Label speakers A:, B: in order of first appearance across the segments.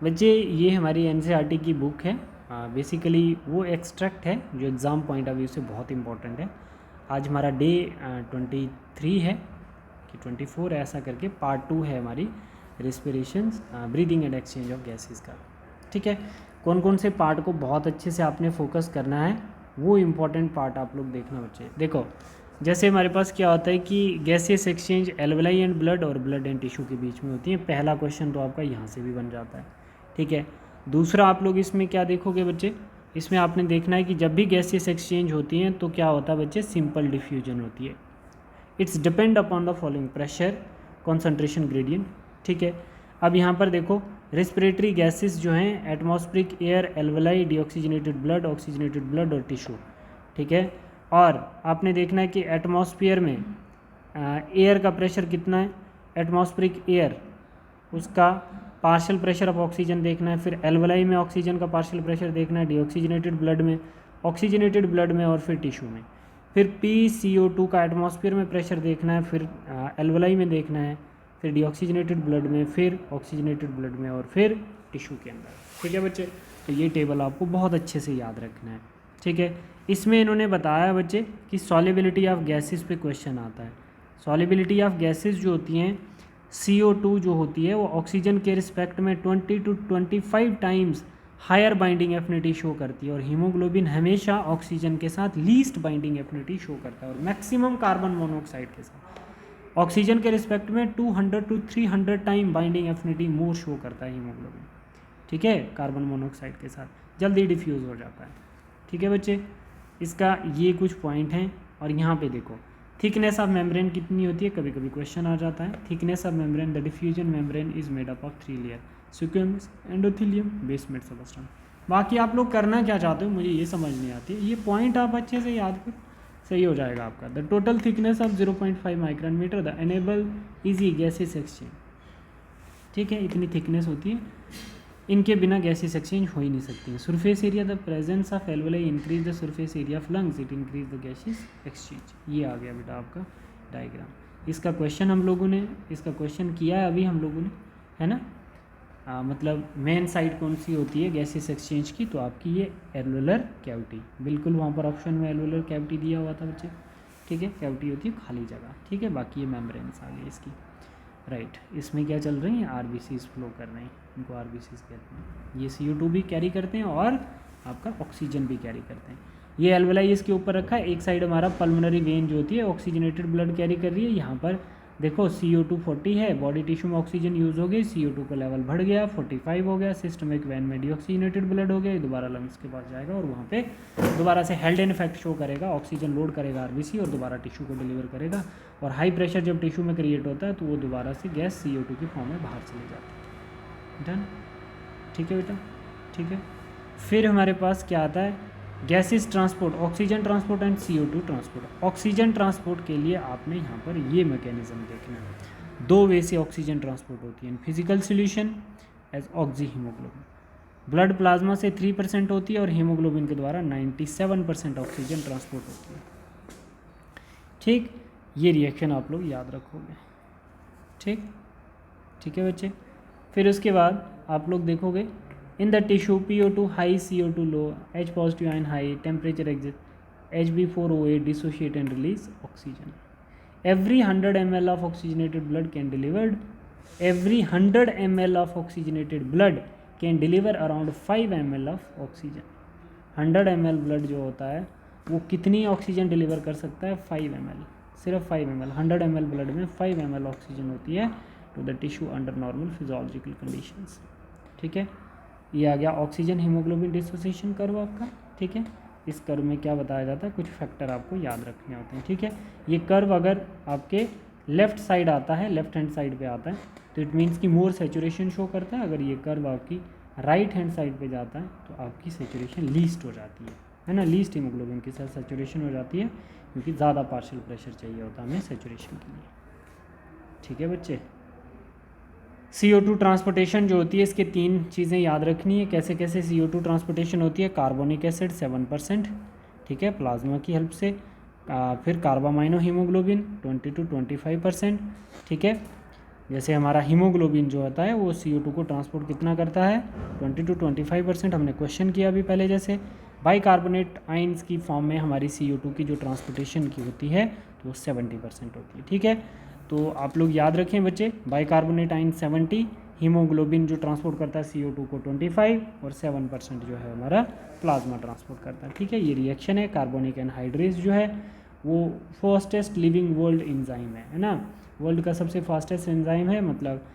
A: बच्चे ये हमारी एनसीईआरटी की बुक है, बेसिकली वो एक्सट्रैक्ट है जो एग्ज़ाम पॉइंट ऑफ व्यू से बहुत इंपॉर्टेंट है। आज हमारा डे 23 है कि 24 है, ऐसा करके पार्ट 2 है हमारी respirations, breathing and exchange of gases का। ठीक है, कौन कौन से पार्ट को बहुत अच्छे से आपने फोकस करना है, वो इम्पॉर्टेंट पार्ट आप लोग देखना बच्चे। देखो जैसे हमारे पास क्या होता है कि gases exchange alveoli and blood और ब्लड एंड टिश्यू के बीच में होती है। पहला क्वेश्चन तो आपका यहाँ से भी बन जाता है। ठीक है, दूसरा आप लोग इसमें क्या देखोगे बच्चे, इसमें आपने देखना है कि जब भी गैसेस एक्सचेंज होती हैं तो क्या होता है बच्चे, सिंपल डिफ्यूजन होती है। It's depend upon the following: pressure, concentration gradient. ठीक है, अब यहाँ पर देखो रेस्पिरेटरी गैसेस जो हैं atmospheric air, alveoli, deoxygenated blood, oxygenated blood और टिश्यू। ठीक है, और आपने देखना है कि एटमॉस्फेयर में एयर का प्रेशर कितना है, एटमॉस्फेरिक एयर उसका पार्शियल प्रेशर ऑफ ऑक्सीजन देखना है, फिर एल्वेलाई में ऑक्सीजन का पार्शियल प्रेशर देखना है, डीऑक्सीजनेटेड ब्लड में, ऑक्सीजनेटेड ब्लड में और फिर टिश्यू में, फिर PCO2 का एटमॉस्फेयर में प्रेशर देखना है, फिर एल्वेलाई में देखना है, फिर डीऑक्सीजनेटेड ब्लड में, फिर ऑक्सीजनेटेड ब्लड में और फिर टिश्यू के अंदर। ठीक है बच्चे, तो ये टेबल आपको बहुत अच्छे से याद रखना है। ठीक है, इसमें इन्होंने बताया बच्चे कि सॉल्युबिलिटी ऑफ गैसेस पे क्वेश्चन आता है। सॉल्युबिलिटी ऑफ गैसेस जो होती हैं, CO2 जो होती है वो ऑक्सीजन के रिस्पेक्ट में 20 to 25 times higher binding affinity show करती है, और हीमोग्लोबिन हमेशा ऑक्सीजन के साथ लीस्ट बाइंडिंग एफिनिटी शो करता है और मैक्सिमम कार्बन मोनोऑक्साइड के साथ ऑक्सीजन के रिस्पेक्ट में 200 to 300 time binding affinity more show करता है हीमोग्लोबिन। ठीक है, कार्बन मोनोऑक्साइड के साथ जल्दी डिफ्यूज़ हो जाता है। ठीक है बच्चे, इसका ये कुछ पॉइंट हैं। और यहाँ पे देखो थिकनेस ऑफ मेम्ब्रेन कितनी होती है, कभी कभी क्वेश्चन आ जाता है। Thickness of membrane, the diffusion membrane is made up of 3 layer: squamous, endothelium, basement substance. बाकी आप लोग करना क्या चाहते हो मुझे ये समझ नहीं आती है, ये पॉइंट आप अच्छे से याद कर, सही हो जाएगा आपका। The total thickness of 0.5 micron metre, the enable easy gases exchange. ठीक है, इतनी थिकनेस होती है, इनके बिना गैसेस एक्सचेंज हो ही नहीं सकती हैं। Surface area, the presence of alveoli increase the surface area of lungs, it increase the gases exchange. ये आ गया बेटा आपका डायग्राम। इसका क्वेश्चन हम लोगों ने, इसका क्वेश्चन किया है अभी हम लोगों ने, है ना। मतलब मेन साइड कौन सी होती है गैसेस एक्सचेंज की, तो आपकी ये एल्वेलर कैविटी, बिल्कुल वहाँ पर ऑप्शन में एल्वेलर कैविटी दिया हुआ था बच्चे। ठीक है, कैविटी होती है खाली जगह। ठीक है, बाकी ये मेम्ब्रेन्स आ गई इसकी। राइट, इसमें क्या चल रही हैं, RBCs फ्लो कर रहे हैं, इनको RBCs कहते हैं। ये CO2 भी कैरी करते हैं और आपका ऑक्सीजन भी कैरी करते हैं। ये एल्वेलाई इसके ऊपर रखा है, एक साइड हमारा पल्मोनरी वेन जो होती है ऑक्सीजनेटेड ब्लड कैरी कर रही है। यहाँ पर देखो CO2 40 है, बॉडी टिश्यू में ऑक्सीजन यूज़ हो गई, CO2 का लेवल बढ़ गया, 45 हो गया, सिस्टमिक वेन में डीऑक्सीजनेटेड ब्लड हो गया, दोबारा लंग्स के पास जाएगा और वहाँ पे दोबारा से हेल्डेन इफेक्ट शो करेगा, ऑक्सीजन लोड करेगा RBC और दोबारा टिश्यू को डिलीवर करेगा। और हाई प्रेशर जब टिश्यू में क्रिएट होता है तो वो दोबारा से गैस CO2 की फॉर्म में बाहर चली जाती है। डन, ठीक है बेटा। ठीक है, फिर हमारे पास क्या आता है, gases transport, oxygen transport and CO2 transport. Oxygen transport के लिए आपने यहाँ पर ये मैकेनिज्म देखना है। 2 वे से ऑक्सीजन ट्रांसपोर्ट होती है, physical solution as oxyhaemoglobin. Blood plasma से 3% होती है और हीमोग्लोबिन के द्वारा 97% ऑक्सीजन ट्रांसपोर्ट होती है। ठीक, ये रिएक्शन आप लोग याद रखोगे। ठीक, ठीक है बच्चे। फिर उसके बाद आप लोग देखोगे in the tissue PO2 high, CO2 low, H positive ion high, temperature exit, Hb4O8 dissociate and release oxygen. Every 100 ml of oxygenated blood can delivered, every 100 ml of oxygenated blood can deliver around 5 ml of oxygen। 100 ml blood जो होता है वो कितनी oxygen deliver कर सकता है, 5 ml, सिर्फ 5 ml। 100 ml blood में 5 ml ऑक्सीजन होती है to the tissue under normal physiological conditions. ठीक है, ये आ गया ऑक्सीजन हीमोग्लोबिन डिसोसिएशन कर्व आपका। ठीक है, इस कर्व में क्या बताया जाता है, कुछ फैक्टर आपको याद रखने होते हैं। ठीक है, ये कर्व अगर आपके लेफ्ट साइड आता है, लेफ्ट हैंड साइड पे आता है तो इट मीन्स कि मोर सेचुरेशन शो करता है। अगर ये कर्व आपकी राइट हैंड साइड पे जाता है तो आपकी सेचुरेशन लीस्ट हो जाती है ना, लीस्ट हीमोग्लोबिन के साथ सेचुरेशन हो जाती है क्योंकि ज़्यादा पार्शियल प्रेशर चाहिए होता है हमें सेचुरेशन के लिए। ठीक है बच्चे, CO2 ट्रांसपोर्टेशन जो होती है इसके 3 चीज़ें याद रखनी है, कैसे कैसे CO2 ट्रांसपोर्टेशन होती है। कार्बोनिक एसिड 7%, ठीक है, प्लाज्मा की हेल्प से। फिर कार्बामाइनो हीमोग्लोबिन 20 to 25%, ठीक है। जैसे हमारा हीमोग्लोबिन जो होता है वो CO2 को ट्रांसपोर्ट कितना करता है, 20 to 25%। हमने क्वेश्चन किया अभी पहले जैसे। बाइकार्बोनेट आइंस की फॉर्म में हमारी CO2 की जो ट्रांसपोर्टेशन की होती है तो वो 70% होती है। ठीक है, तो आप लोग याद रखें बच्चे, बाइकार्बोनेट आइन 70, हीमोग्लोबिन जो ट्रांसपोर्ट करता है CO2 को 25 और 7% जो है हमारा प्लाज्मा ट्रांसपोर्ट करता है। ठीक है, ये रिएक्शन है। कार्बोनिक एनहाइड्रेज जो है वो फास्टेस्ट लिविंग वर्ल्ड एंजाइम है ना, वर्ल्ड का सबसे फास्टेस्ट एंजाइम है, मतलब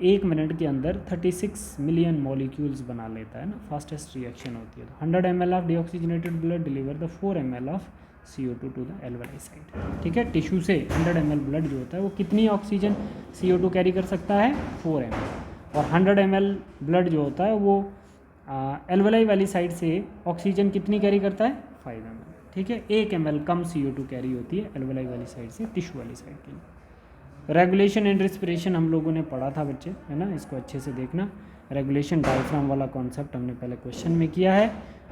A: 1 मिनट के अंदर 36 मिलियन मॉलिक्यूल्स बना लेता है ना, फास्टेस्ट रिएक्शन होती है। तो 100 ml of deoxygenated blood deliver the 4 ml of CO2 to the alveoli site. ठीक है, टिश्यू से 100 ml ब्लड जो होता है वो कितनी ऑक्सीजन CO2 कैरी कर सकता है, 4 ml। और 100 ml ब्लड जो होता है वो एल्वेलाई वाली साइड से ऑक्सीजन कितनी कैरी करता है, 5 ml। ठीक है, 1 ml कम CO2 कैरी होती है एल्वेलाई वाली साइड से टिश्यू वाली साइड के लिए। रेगुलेशन एंड रिस्पिरेशन हम लोगों ने पढ़ा था बच्चे, है ना, इसको अच्छे से देखना। रेगुलेशन डायफ्राम वाला कॉन्सेप्ट हमने पहले क्वेश्चन में किया है।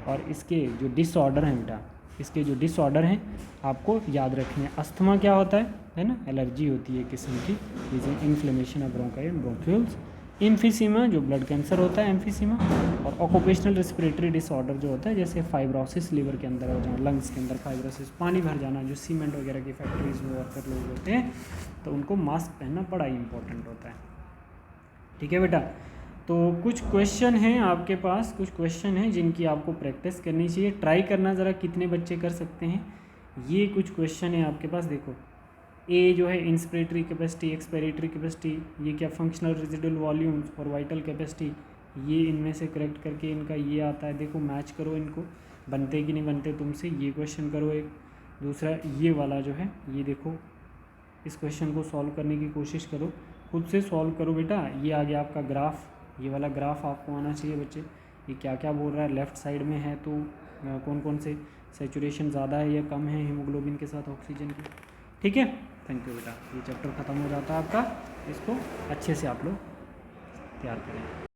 A: और इसके जो डिसऑर्डर हैं बेटा, इसके जो डिसऑर्डर हैं आपको याद रखने हैं। अस्थमा क्या होता है ना, एलर्जी होती है किस्म की, जैसे inflammation of bronchi and bronchioles. Emphysema जो ब्लड कैंसर होता है एम्फीसीमा। और ऑक्यूपेशनल रिस्पिरेटरी डिसऑर्डर जो होता है जैसे फाइब्रोसिस, लीवर के अंदर हो जाना, लंग्स के अंदर फाइब्रोसिस, पानी भर जाना, जो सीमेंट वगैरह की फैक्ट्रीज में वर्कर लोग होते हैं तो उनको मास्क पहनना बड़ा इंपॉर्टेंट होता है। ठीक है बेटा, तो कुछ क्वेश्चन हैं आपके पास, कुछ क्वेश्चन हैं जिनकी आपको प्रैक्टिस करनी चाहिए। ट्राई करना ज़रा कितने बच्चे कर सकते हैं। ये कुछ क्वेश्चन है आपके पास, देखो। ए जो है इंस्पिरेटरी कैपेसिटी, एक्सपायरेटरी कैपेसिटी, ये क्या फंक्शनल रेजिडुअल वॉल्यूम्स और वाइटल कैपेसिटी, ये इनमें से करेक्ट करके इनका ये आता है। देखो मैच करो इनको, बनते कि नहीं बनते तुमसे, ये क्वेश्चन करो एक। दूसरा ये वाला जो है ये देखो, इस क्वेश्चन को सॉल्व करने की कोशिश करो, खुद से सॉल्व करो बेटा। ये आ गया आपका ग्राफ, ये वाला ग्राफ आपको आना चाहिए बच्चे। ये क्या क्या बोल रहा है, लेफ़्ट साइड में है तो कौन कौन से सैचुरेशन ज़्यादा है या कम है हीमोग्लोबिन के साथ ऑक्सीजन की। ठीक है, थैंक यू बेटा। ये चैप्टर ख़त्म हो जाता है आपका, इसको अच्छे से आप लोग तैयार करें।